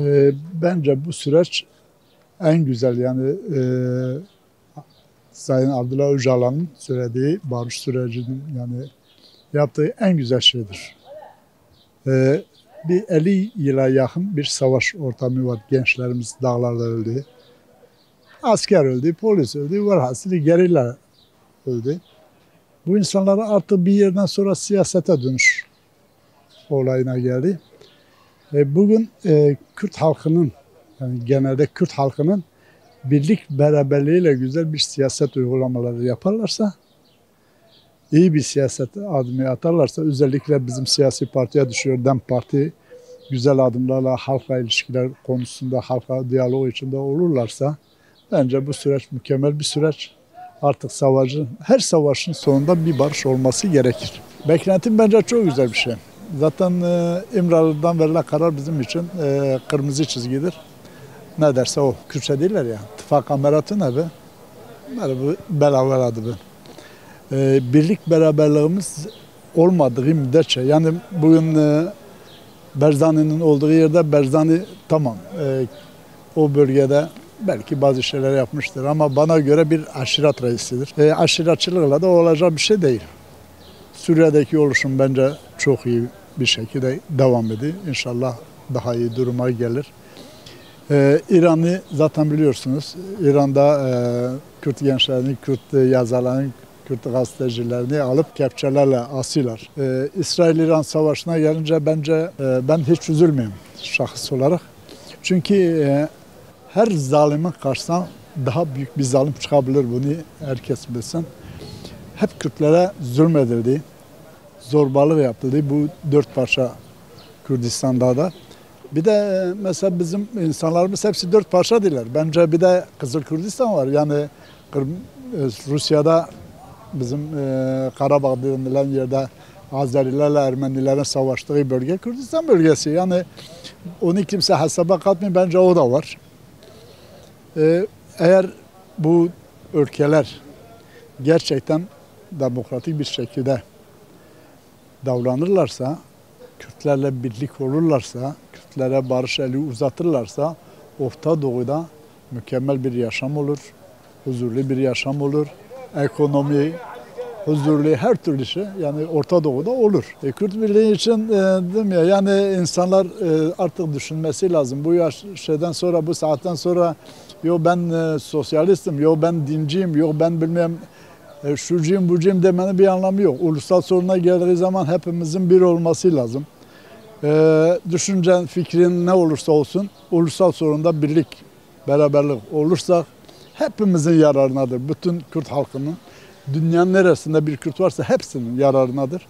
Bence bu süreç en güzel Sayın Abdullah Öcalan'ın söylediği barış sürecinin yaptığı en güzel şeydir. Bir 50 yıla yakın bir savaş ortamı var. Gençlerimiz dağlarda öldü. Asker öldü, polis öldü, velhasılı gerilla öldü. Bu insanlara artık bir yerden sonra siyasete dönüş olayına geldi. Bugün Kürt halkının, genelde Kürt halkının birlik beraberliğiyle güzel bir siyaset uygulamaları yaparlarsa, iyi bir siyaset adımı atarlarsa, özellikle bizim siyasi partiye düşüyor, DEM Parti güzel adımlarla halkla ilişkiler konusunda, halkla diyalog içinde olurlarsa, bence bu süreç mükemmel bir süreç. Artık her savaşın sonunda bir barış olması gerekir. Beklentim bence çok güzel bir şey. Zaten İmralı'dan verilen karar bizim için kırmızı çizgidir. Ne derse o. Kürtçe değiller ya. Tıfak ameratı ne be? Bu belaver adı be. Birlik beraberliğimiz olmadığı müddetçe. Yani bugün Berzani'nin olduğu yerde Berzani tamam. O bölgede belki bazı şeyler yapmıştır ama bana göre bir aşiret reisidir. Aşiretçılıkla da olacak bir şey değil. Suriye'deki oluşum bence çok iyi bir şekilde devam ediyor. İnşallah daha iyi duruma gelir. İran'ı zaten biliyorsunuz. İran'da Kürt gençlerini, Kürt yazarlarını, Kürt gazetecilerini alıp kepçelerle asıyorlar. İsrail-İran savaşına gelince bence ben hiç üzülmüyorum şahıs olarak. Çünkü her zalimin karşısına daha büyük bir zalim çıkabilir, bunu herkes bilsin. Hep Kürtlere zulmedildi, zorbalık yapıldı bu 4 parça Kürdistan'da da. Bir de mesela bizim insanlarımız hepsi 4 parça değiller. Bence bir de Kızıl Kürdistan var. Yani Rusya'da bizim Karabağ denilen yerde Azerilerle Ermenilerin savaştığı bölge Kürdistan bölgesi. Yani onu kimse hesaba katmıyor. Bence o da var. Eğer bu ülkeler gerçekten demokratik bir şekilde davranırlarsa, Kürtlerle birlik olurlarsa, Kürtlere barış eli uzatırlarsa Orta Doğu'da mükemmel bir yaşam olur, huzurlu bir yaşam olur, ekonomi, huzurlu her türlü şey yani Orta Doğu'da olur. Kürt birliği için değil mi? Yani insanlar artık düşünmesi lazım. Bu şeyden sonra, bu saatten sonra yok ben sosyalistim, yok ben dinciyim, yok ben bilmem şucuyum bucuyum demenin bir anlamı yok. Ulusal soruna geldiği zaman hepimizin bir olması lazım. Düşüncen, fikrin ne olursa olsun ulusal sorunda birlik, beraberlik olursa hepimizin yararınadır. Bütün Kürt halkının dünyanın neresinde bir Kürt varsa hepsinin yararınadır.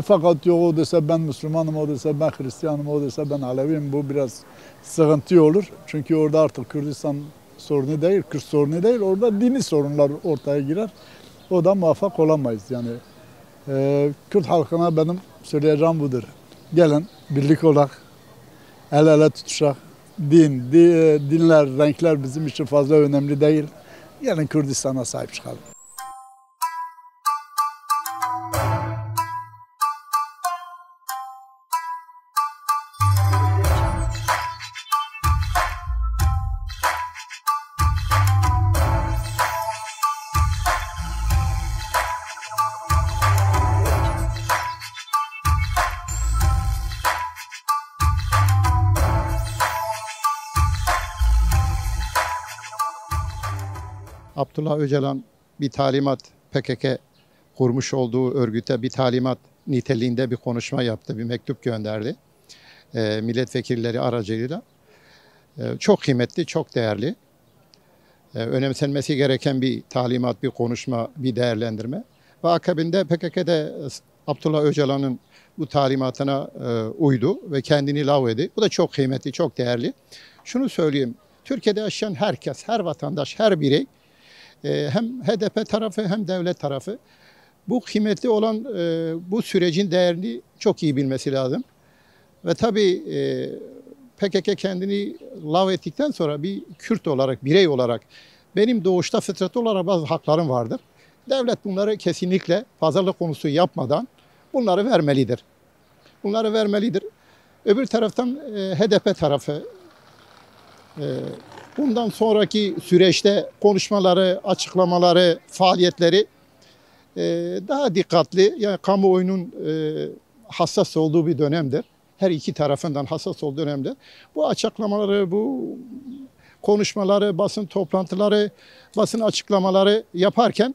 Fakat yok o dese ben Müslümanım, o dese ben Hristiyanım, o dese ben Aleviyim, bu biraz sıkıntı olur. Çünkü orada artık Kürdistan sorunu değil, Kürt sorunu değil, orada dini sorunlar ortaya girer. O da muvaffak olamayız yani. Kürt halkına benim söyleyeceğim budur. Gelin birlik olarak, el ele tutuşak. Dinler, renkler bizim için fazla önemli değil. Gelin Kürdistan'a sahip çıkalım. Abdullah Öcalan bir talimat, PKK kurmuş olduğu örgüte bir talimat niteliğinde bir konuşma yaptı, bir mektup gönderdi milletvekilleri aracılığıyla. Çok kıymetli, çok değerli, önemsenmesi gereken bir talimat, bir konuşma, bir değerlendirme. Ve akabinde PKK'de Abdullah Öcalan'ın bu talimatına uydu ve kendini lağvedi. Bu da çok kıymetli, çok değerli. Şunu söyleyeyim, Türkiye'de yaşayan herkes, her vatandaş, her birey, hem HDP tarafı hem devlet tarafı bu kıymetli olan bu sürecin değerini çok iyi bilmesi lazım. Ve tabii PKK kendini lağvettikten sonra bir Kürt olarak, birey olarak benim doğuşta fıtratı olarak bazı haklarım vardır. Devlet bunları kesinlikle pazarlık konusu yapmadan bunları vermelidir. Bunları vermelidir. Öbür taraftan HDP tarafı Bundan sonraki süreçte konuşmaları, açıklamaları, faaliyetleri daha dikkatli, yani kamuoyunun hassas olduğu bir dönemdir. Her iki tarafından hassas olduğu dönemdir. Bu açıklamaları, bu konuşmaları, basın toplantıları, basın açıklamaları yaparken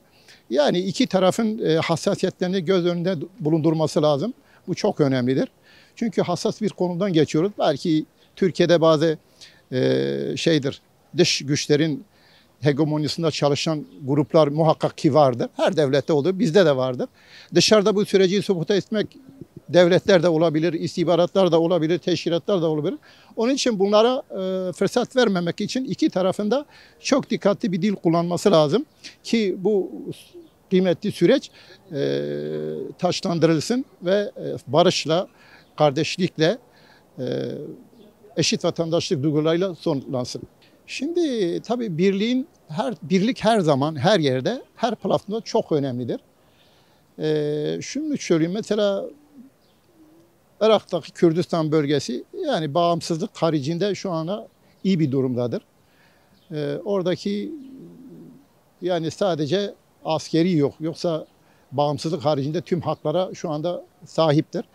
yani iki tarafın hassasiyetlerini göz önünde bulundurması lazım. Bu çok önemlidir. Çünkü hassas bir konudan geçiyoruz. Belki Türkiye'de bazı dış güçlerin hegemonyasında çalışan gruplar muhakkak ki vardır. Her devlette olur, bizde de vardır. Dışarıda bu süreci sabote etmek devletler de olabilir, istihbaratlar da olabilir, teşkilatlar da olabilir. Onun için bunlara fırsat vermemek için iki tarafında çok dikkatli bir dil kullanması lazım ki bu kıymetli süreç taşlandırılsın ve barışla, kardeşlikle, eşit vatandaşlık duygularıyla sonlansın. Şimdi tabii birlik her zaman, her yerde, her platformda çok önemlidir. Şunu söyleyeyim, mesela Irak'taki Kürdistan bölgesi yani bağımsızlık haricinde şu anda iyi bir durumdadır. Oradaki yani sadece askeri yok, yoksa bağımsızlık haricinde tüm haklara şu anda sahiptir.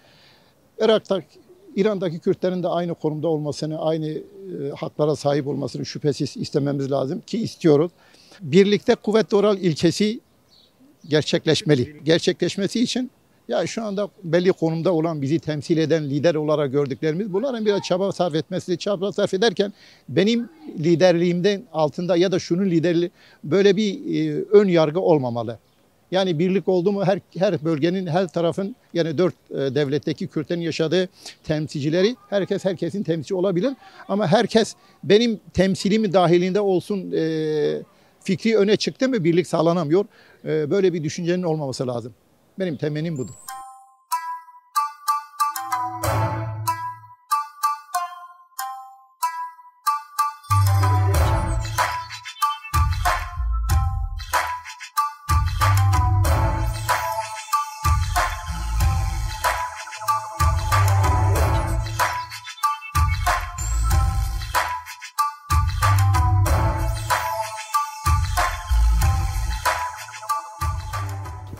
İran'daki Kürtlerin de aynı konumda olmasını, aynı haklara sahip olmasını şüphesiz istememiz lazım ki istiyoruz. Birlikte kuvvetli oral ilkesi gerçekleşmeli. Gerçekleşmesi için ya şu anda belli konumda olan, bizi temsil eden lider olarak gördüklerimiz, bunların biraz çaba sarf etmesi, çaba sarf ederken benim liderliğimden altında ya da şunun liderliği, böyle bir ön yargı olmamalı. Yani birlik oldu mu her bölgenin, her tarafın, yani 4 devletteki Kürtlerin yaşadığı temsilcileri, herkesin temsilci olabilir. Ama herkes benim temsilimin dahilinde olsun fikri öne çıktı mı birlik sağlanamıyor. Böyle bir düşüncenin olmaması lazım. Benim temennim budur.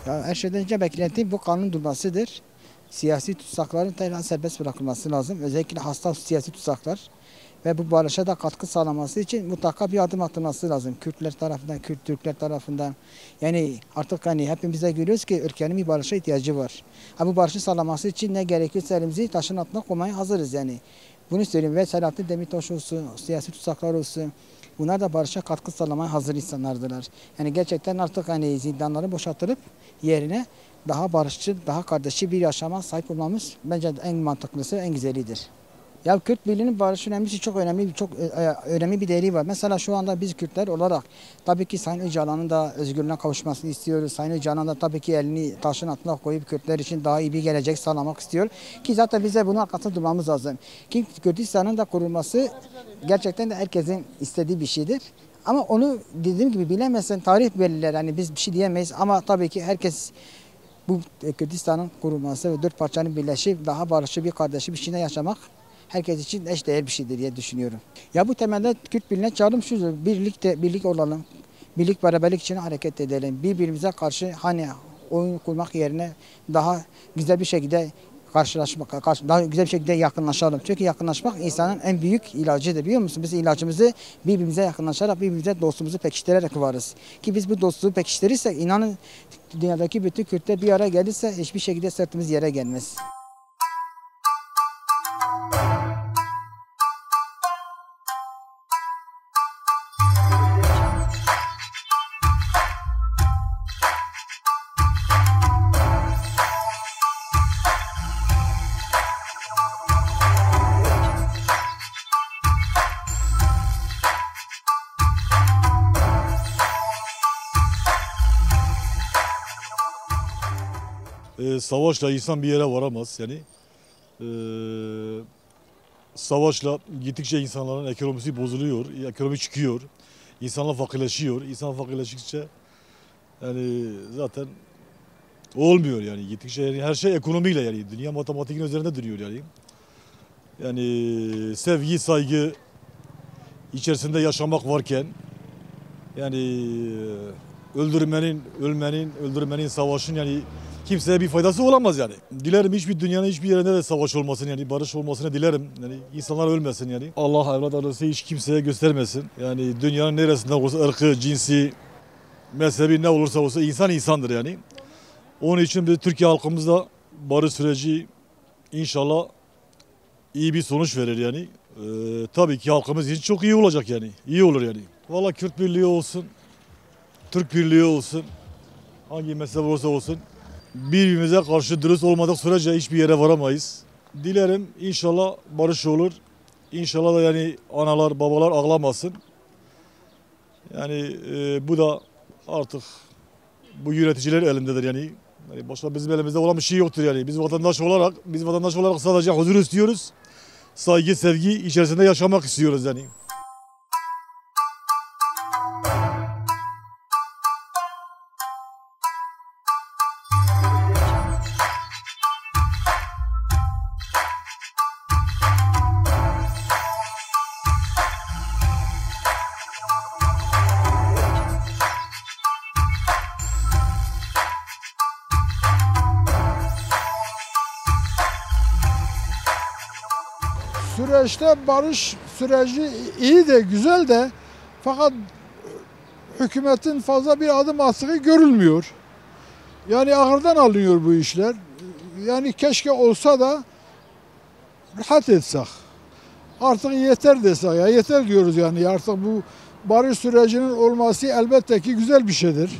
Ya her şeyden önce beklentim bu kanun durmasıdır. Siyasi tutsakların tekrar serbest bırakılması lazım. Özellikle hasta siyasi tutsaklar. Ve bu barışa da katkı sağlaması için mutlaka bir adım atılması lazım. Kürtler tarafından, Kürt Türkler tarafından. Yani artık hani hepimiz de görüyoruz ki ülkenin bir barışa ihtiyacı var. Ha, bu barışı sağlaması için ne gerekirse elimizi taşın altına koymaya hazırız yani. Bunu söyleyeyim ve Selahattin Demirtaş olsun, siyasi tutsaklar olsun. Bunlar da barışa katkı sağlamaya hazır insanlardılar. Yani gerçekten artık hani zindanları boşaltılıp yerine daha barışçıl, daha kardeşçi bir yaşama sahip olmamız bence en mantıklısı, en güzelidir. Ya Kürt birliğinin barış önemlisi çok önemli, çok önemli bir değeri var. Mesela şu anda biz Kürtler olarak tabii ki Sayın Öcalan'ın da özgürlüğüne kavuşmasını istiyoruz. Sayın Öcalan da tabii ki elini taşın altına koyup Kürtler için daha iyi bir gelecek sağlamak istiyor. Ki zaten bize bunun arkasında durmamız lazım. Ki Kürdistan'ın da kurulması gerçekten de herkesin istediği bir şeydir. Ama onu dediğim gibi bilemezsen tarih belirler. Yani biz bir şey diyemeyiz ama tabii ki herkes bu Kürdistan'ın kurulması ve 4 parçanın birleşip daha barışçı bir kardeşi bir şeyde yaşamak herkes için eşdeğer bir şeydir diye düşünüyorum. Ya bu temelde Kürt birliğine çağrım şudur. Birlik olalım. Birlik beraberlik için hareket edelim. Birbirimize karşı hani oyun kurmak yerine daha güzel bir şekilde daha güzel bir şekilde yakınlaşalım. Çünkü yakınlaşmak insanın en büyük ilacıdır, biliyor musun? Biz ilacımızı birbirimize yakınlaşarak, birbirimize dostluğumuzu pekiştirerek varız. Ki biz bu dostluğu pekiştirirsek inanın dünyadaki bütün Kürtler bir araya gelirse hiçbir şekilde sırtımız yere gelmez. Savaşla insan bir yere varamaz yani. Savaşla gittikçe insanların ekonomisi bozuluyor, ekonomi çıkıyor, insanlar fakirleşiyor. İnsan fakirleştikçe yani zaten olmuyor yani gittikçe yani her şey ekonomiyle yani dünya matematiğin üzerinde duruyor yani. Yani sevgi, saygı, içerisinde yaşamak varken yani öldürmenin, savaşın yani kimseye bir faydası olamaz yani. Dilerim hiçbir dünyanın hiçbir yerinde de savaş olmasın yani barış olmasını dilerim. Yani insanlar ölmesin yani. Allah evlat arası hiç kimseye göstermesin. Yani dünyanın neresinde olursa ırkı, cinsi, mezhebi ne olursa olsa insan insandır yani. Onun için biz Türkiye halkımız da barış süreci inşallah iyi bir sonuç verir yani. Tabii ki halkımız için çok iyi olacak yani. İyi olur yani. Vallahi Kürt birliği olsun, Türk birliği olsun, hangi mezhep olursa olsun birbirimize karşı dürüst olmadık sürece hiçbir yere varamayız. Dilerim inşallah barış olur. İnşallah da yani analar, babalar ağlamasın. Yani bu da artık bu yöneticiler elindedir yani. Yani başka bizim elimizde olan bir şey yoktur yani. Biz vatandaş olarak sadece huzur istiyoruz. Saygı, sevgi içerisinde yaşamak istiyoruz yani. Süreçte barış süreci iyi de güzel de fakat hükümetin fazla bir adım attığı görülmüyor. Yani ağırdan alınıyor bu işler. Yani keşke olsa da rahat etsek. Artık yeter desek ya yeter diyoruz yani artık bu barış sürecinin olması elbette ki güzel bir şeydir.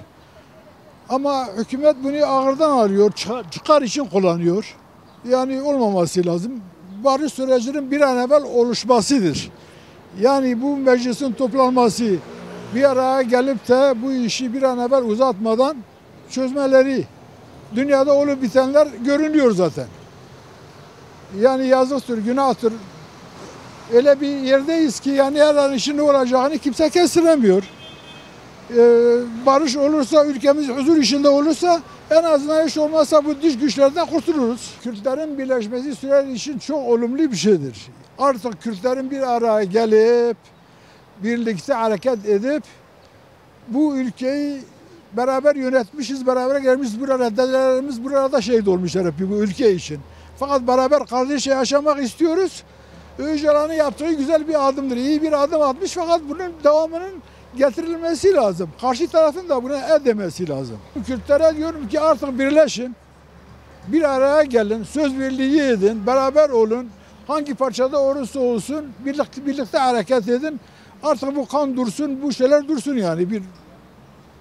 Ama hükümet bunu ağırdan alıyor, çıkar için kullanıyor. Yani olmaması lazım. Barış sürecinin bir an evvel oluşmasıdır. Yani bu meclisin toplanması bir araya gelip de bu işi bir an evvel uzatmadan çözmeleri. Dünyada olup bitenler görünüyor zaten. Yani yazıktır, günahtır. Öyle bir yerdeyiz ki yani her an işin ne olacağını kimse kestiremiyor. Barış olursa, ülkemiz huzur içinde olursa en azından hiç olmazsa bu dış güçlerden kurtuluruz. Kürtlerin birleşmesi süreç için çok olumlu bir şeydir. Artık Kürtlerin bir araya gelip birlikte hareket edip bu ülkeyi beraber yönetmişiz, beraber gelmişiz. Burada dedelerimiz burada şehit olmuşlar hep bu ülke için. Fakat beraber kardeşçe yaşamak istiyoruz. Öcalan'ın yaptığı güzel bir adımdır. İyi bir adım atmış fakat bunun devamının getirilmesi lazım. Karşı tarafın da buna el demesi lazım. Kürtlere diyorum ki artık birleşin. Bir araya gelin. Söz birliği edin. Beraber olun. Hangi parçada olursa olsun birlikte hareket edin. Artık bu kan dursun, bu şeyler dursun yani. Bir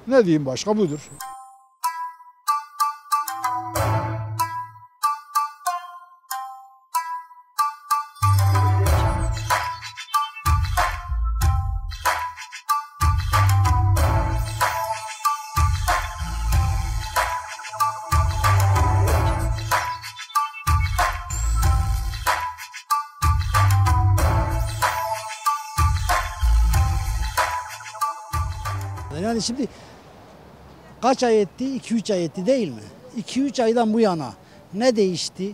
ne diyeyim başka budur. Yani şimdi kaç ay etti? 2-3 ay etti değil mi? 2-3 aydan bu yana ne değişti?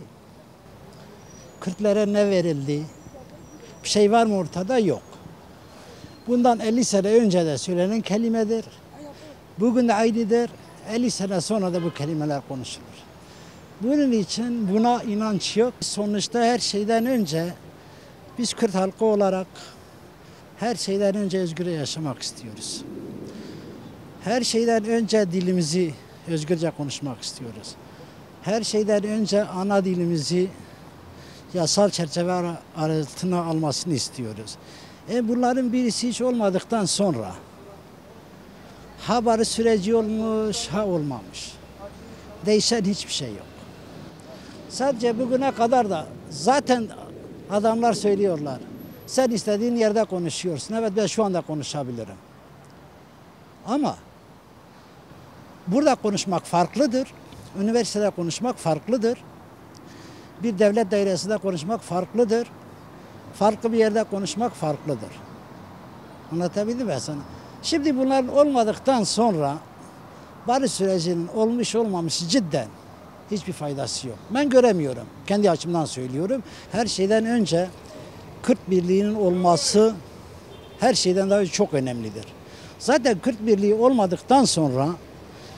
Kürtlere ne verildi? Bir şey var mı ortada? Yok. Bundan 50 sene önce de söylenen kelimedir. Bugün de aynıdır. 50 sene sonra da bu kelimeler konuşulur. Bunun için buna inanç yok. Sonuçta her şeyden önce biz Kürt halkı olarak her şeyden önce özgür yaşamak istiyoruz. Her şeyden önce dilimizi özgürce konuşmak istiyoruz. Her şeyden önce ana dilimizi yasal çerçeve altına almasını istiyoruz. Bunların birisi hiç olmadıktan sonra ha barış süreci olmuş ha olmamış. Değişen hiçbir şey yok. Sadece bugüne kadar da zaten adamlar söylüyorlar. Sen istediğin yerde konuşuyorsun. Evet ben şu anda konuşabilirim. Ama burada konuşmak farklıdır. Üniversitede konuşmak farklıdır. Bir devlet dairesinde konuşmak farklıdır. Farklı bir yerde konuşmak farklıdır. Anlatabildim mi sana? Şimdi bunların olmadıktan sonra barış sürecinin olmuş olmamış cidden hiçbir faydası yok. Ben göremiyorum. Kendi açımdan söylüyorum. Her şeyden önce Kürt birliğinin olması her şeyden daha çok önemlidir. Zaten Kürt birliği olmadıktan sonra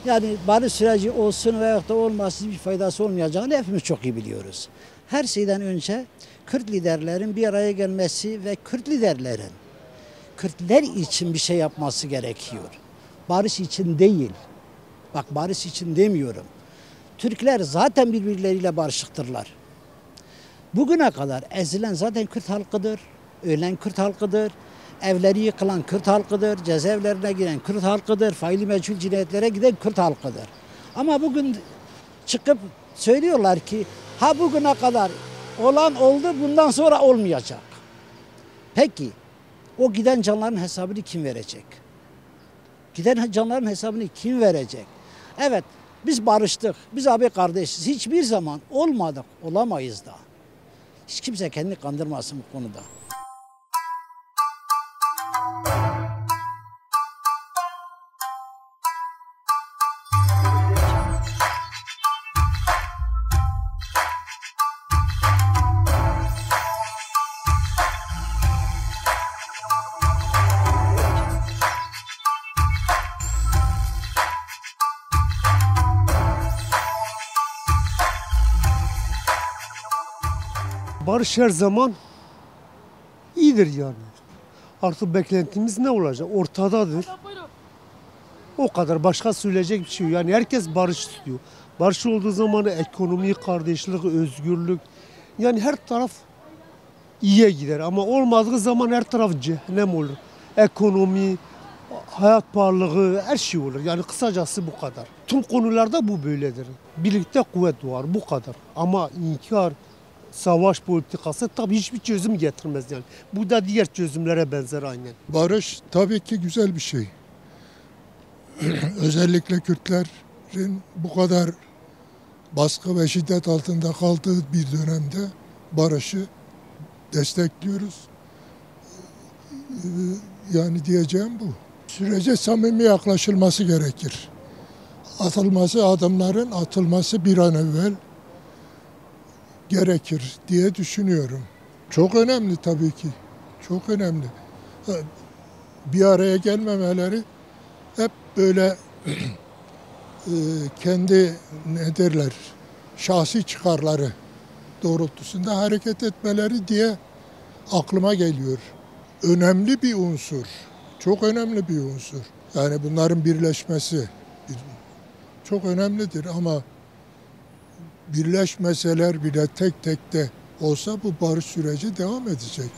yani barış süreci olsun veyahut da olmasın bir faydası olmayacağını hepimiz çok iyi biliyoruz. Her şeyden önce Kürt liderlerin bir araya gelmesi ve Kürt liderlerin Kürtler için bir şey yapması gerekiyor. Barış için değil. Bak barış için demiyorum. Türkler zaten birbirleriyle barışıktırlar. Bugüne kadar ezilen zaten Kürt halkıdır, ölen Kürt halkıdır, evleri yıkılan Kürt halkıdır, cezaevlerine giren Kürt halkıdır, faili meçhul cinayetlere giden Kürt halkıdır. Ama bugün çıkıp söylüyorlar ki ha bugüne kadar olan oldu bundan sonra olmayacak. Peki o giden canların hesabını kim verecek? Giden canların hesabını kim verecek? Evet biz barıştık, biz abi kardeşiz. Hiçbir zaman olmadık, olamayız da. Hiç kimse kendini kandırmasın bu konuda. Barış her zaman iyidir yani. Artık beklentimiz ne olacak? Ortadadır. O kadar. Başka söyleyecek bir şey yok. Yani herkes barış istiyor. Barış olduğu zaman ekonomi, kardeşlik, özgürlük. Yani her taraf iyiye gider. Ama olmadığı zaman her taraf cehennem olur. Ekonomi, hayat pahalılığı, her şey olur. Yani kısacası bu kadar. Tüm konularda bu böyledir. Birlikte kuvvet doğar. Bu kadar. Ama inkar, savaş politikası tabii hiçbir çözüm getirmez yani. Bu da diğer çözümlere benzer aynen. Barış tabii ki güzel bir şey. Özellikle Kürtlerin bu kadar baskı ve şiddet altında kaldığı bir dönemde barışı destekliyoruz. Yani diyeceğim bu. Sürece samimi yaklaşılması gerekir. Adımların atılması bir an evvel gerekir diye düşünüyorum. Çok önemli tabii ki. Çok önemli. Bir araya gelmemeleri hep böyle kendi ne derler şahsi çıkarları doğrultusunda hareket etmeleri diye aklıma geliyor. Önemli bir unsur. Çok önemli bir unsur. Yani bunların birleşmesi çok önemlidir ama birleşmeseler bile tek tek de olsa bu barış süreci devam edecek.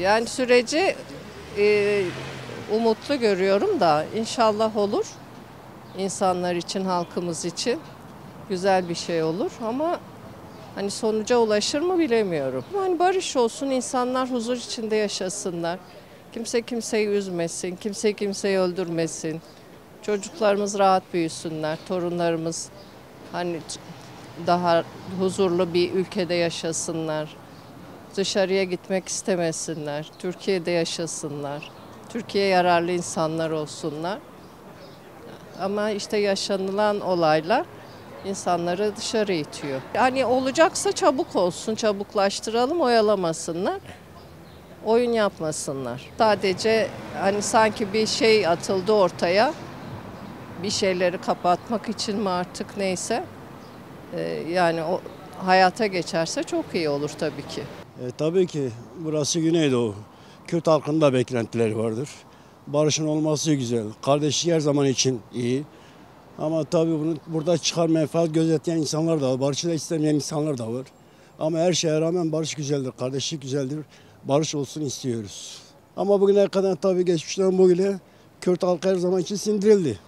Yani süreci umutlu görüyorum da inşallah olur. İnsanlar için, halkımız için güzel bir şey olur ama hani sonuca ulaşır mı bilemiyorum. Hani barış olsun, insanlar huzur içinde yaşasınlar. Kimse kimseyi üzmesin, kimse kimseyi öldürmesin. Çocuklarımız rahat büyüsünler, torunlarımız hani daha huzurlu bir ülkede yaşasınlar. Dışarıya gitmek istemesinler, Türkiye'de yaşasınlar, Türkiye'ye yararlı insanlar olsunlar. Ama işte yaşanılan olaylar insanları dışarı itiyor. Hani olacaksa çabuk olsun, çabuklaştıralım, oyalamasınlar, oyun yapmasınlar. Sadece hani sanki bir şey atıldı ortaya, bir şeyleri kapatmak için mi artık neyse, yani o hayata geçerse çok iyi olur tabii ki. Tabii ki burası Güneydoğu. Kürt halkının da beklentileri vardır. Barışın olması güzel. Kardeşlik her zaman için iyi. Ama tabii bunu burada çıkar menfaat gözetleyen insanlar da var. Barışı da istemeyen insanlar da var. Ama her şeye rağmen barış güzeldir, kardeşlik güzeldir. Barış olsun istiyoruz. Ama bugüne kadar tabii geçmişten bugüne Kürt halkı her zaman için sindirildi.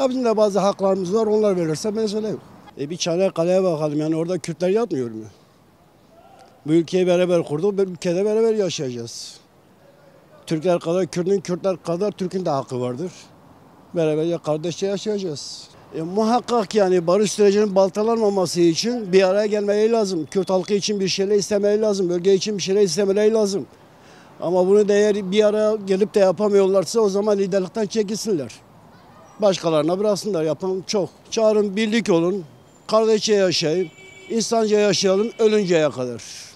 Bizim de bazı haklarımız var, onlar verirse ben söyleyeyim. Bir Çanakkale'ye bakalım, yani orada Kürtler yatmıyor mu? Bu ülkeyi beraber kurduk, bir ülkede beraber yaşayacağız. Türkler kadar Kürt'ün, Kürtler kadar Türk'ün de hakkı vardır. Beraberce kardeşçe yaşayacağız. Muhakkak yani barış sürecinin baltalanmaması için bir araya gelmeleri lazım. Kürt halkı için bir şeyler istemeleri lazım. Bölge için bir şeyler istemeleri lazım. Ama bunu da eğer bir araya gelip de yapamıyorlarsa o zaman liderlikten çekilsinler. Başkalarına bıraksınlar. Yapan çok. Çağırın, birlik olun. Kardeşçe yaşayın. İnsanca yaşayalım ölünceye kadar.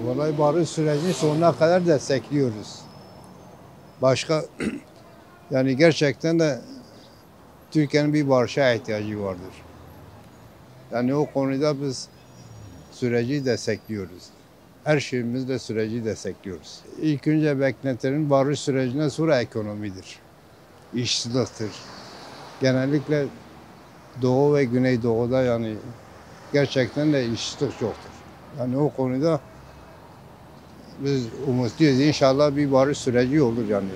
Vallahi barış sürecini sonuna kadar destekliyoruz. Başka yani gerçekten de Türkiye'nin bir barışa ihtiyacı vardır. Yani o konuda biz süreci destekliyoruz. Her şeyimizle süreci destekliyoruz. İlk önce beklentilerin barış sürecine sonra ekonomidir. İşsizliktir. Genellikle Doğu ve Güneydoğu'da yani gerçekten de işsizlik çoktur. Yani o konuda biz umutluyuz. İnşallah bir barış süreci olur yani.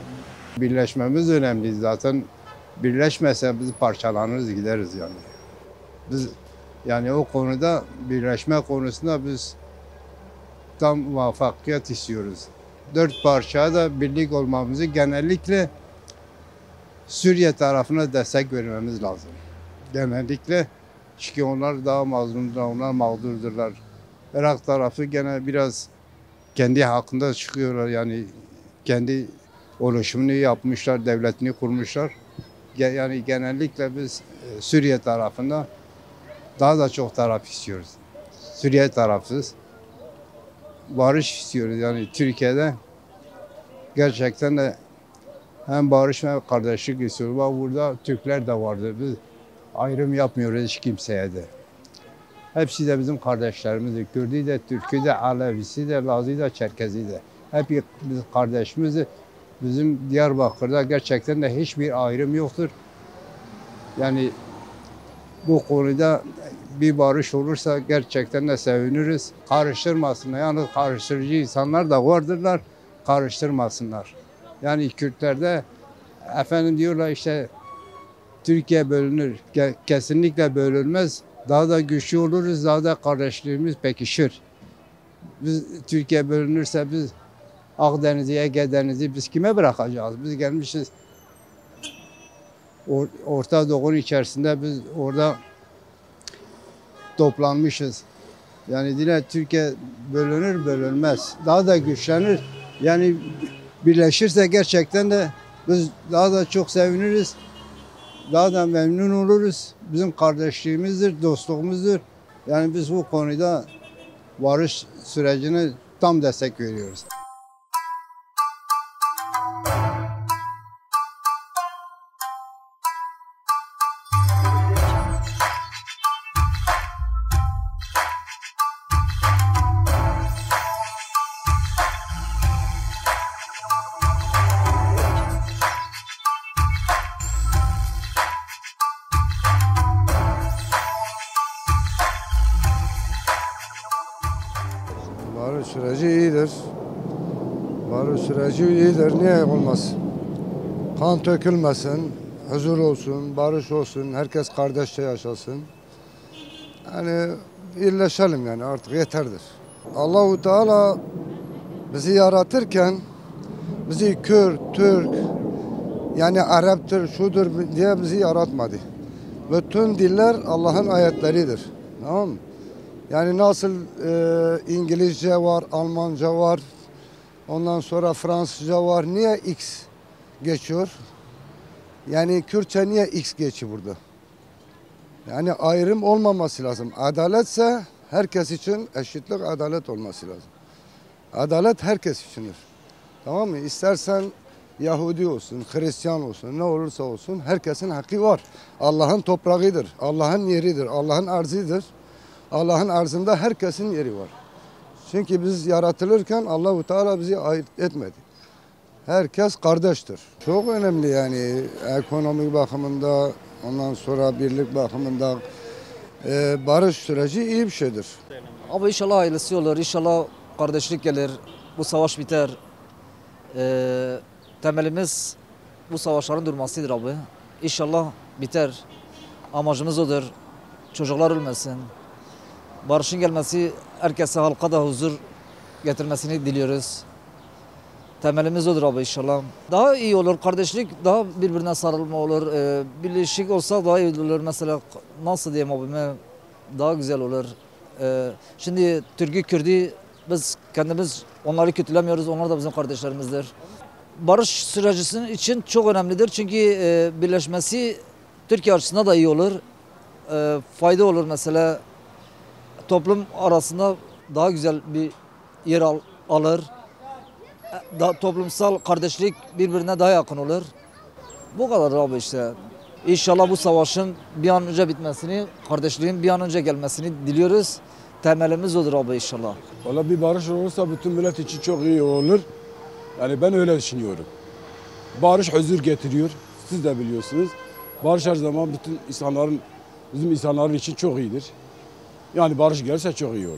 Birleşmemiz önemli. Zaten birleşmese biz parçalanırız gideriz yani. Biz yani o konuda birleşme konusunda biz tam muvaffakiyet istiyoruz. 4 parçaya da birlik olmamızı genellikle Suriye tarafına destek vermemiz lazım. Genellikle çünkü onlar daha mazlumdur, onlar mağdurdurlar. Irak tarafı gene biraz kendi hakkında çıkıyorlar yani kendi oluşumunu yapmışlar, devletini kurmuşlar. Yani genellikle biz Suriye tarafında daha da çok taraf istiyoruz. Suriye tarafsız barış istiyoruz yani Türkiye'de gerçekten de hem barış hem kardeşlik istiyoruz. Bak burada Türkler de vardır. Biz ayrım yapmıyoruz hiç kimseye de. Hepsi de bizim kardeşlerimizdir. Kürdü de, Türkü de, Alevisi de, Lazı da, Çerkezi de. Hep biz kardeşimizdir. Bizim Diyarbakır'da gerçekten de hiçbir ayrım yoktur. Yani bu konuda bir barış olursa gerçekten de seviniriz. Karıştırmasınlar. Yani karıştırıcı insanlar da vardırlar. Karıştırmasınlar. Yani Kürtlerde efendim diyorlar işte Türkiye bölünür. Kesinlikle bölünmez. Daha da güçlü oluruz, daha da kardeşliğimiz pekişir. Biz Türkiye bölünürse biz Akdeniz'i, Ege Denizi biz kime bırakacağız? Biz gelmişiz Orta Doğu'nun içerisinde biz orada toplanmışız. Yani yine Türkiye bölünür bölünmez. Daha da güçlenir. Yani birleşirse gerçekten de biz daha da çok seviniriz. Daha da memnun oluruz. Bizim kardeşliğimizdir, dostluğumuzdur. Yani biz bu konuda barış sürecine tam destek veriyoruz. Barış süreci iyidir. Barış süreci iyidir. Niye olmaz? Kan dökülmesin, huzur olsun, barış olsun, herkes kardeşçe yaşasın. Yani birleşelim yani artık yeterdir. Allahu Teala bizi yaratırken bizi Kürt, Türk, yani Arap'tır, şudur diye bizi yaratmadı. Bütün diller Allah'ın ayetleridir. Tamam mı? Yani nasıl İngilizce var, Almanca var, ondan sonra Fransızca var. Niye X geçiyor? Yani Kürtçe niye X geçiyor burada? Yani ayrım olmaması lazım. Adaletse herkes için eşitlik, adalet olması lazım. Adalet herkes içindir. Tamam mı? İstersen Yahudi olsun, Hristiyan olsun, ne olursa olsun herkesin hakkı var. Allah'ın toprağıdır, Allah'ın yeridir, Allah'ın arzıdır. Allah'ın arzında herkesin yeri var. Çünkü biz yaratılırken Allahu Teala bizi ayırt etmedi. Herkes kardeştir. Çok önemli yani ekonomik bakımında, ondan sonra birlik bakımında barış süreci iyi bir şeydir. Ama inşallah hayırlısı olur, inşallah kardeşlik gelir, bu savaş biter. Temelimiz bu savaşların durmasıdır abi. İnşallah biter. Amacımız odur. Çocuklar ölmesin. Barışın gelmesi, herkese, halka da huzur getirmesini diliyoruz. Temelimiz odur abi inşallah. Daha iyi olur, kardeşlik daha birbirine sarılma olur. Birleşik olsa daha iyi olur. Mesela nasıl diyeyim abime, daha güzel olur. Şimdi Türk'ü, Kürt'ü biz kendimiz onları kötülemiyoruz. Onlar da bizim kardeşlerimizdir. Barış süreci için çok önemlidir. Çünkü birleşmesi Türkiye açısından da iyi olur. Fayda olur mesela. Toplum arasında daha güzel bir yer alır. Toplumsal kardeşlik birbirine daha yakın olur. Bu kadar abi işte. İnşallah bu savaşın bir an önce bitmesini, kardeşliğin bir an önce gelmesini diliyoruz. Temelimiz odur abi inşallah. Valla bir barış olursa bütün millet için çok iyi olur. Yani ben öyle düşünüyorum. Barış huzur getiriyor. Siz de biliyorsunuz. Barış her zaman bütün insanların, bizim insanların için çok iyidir. Yani barış gelirse çok iyi olur.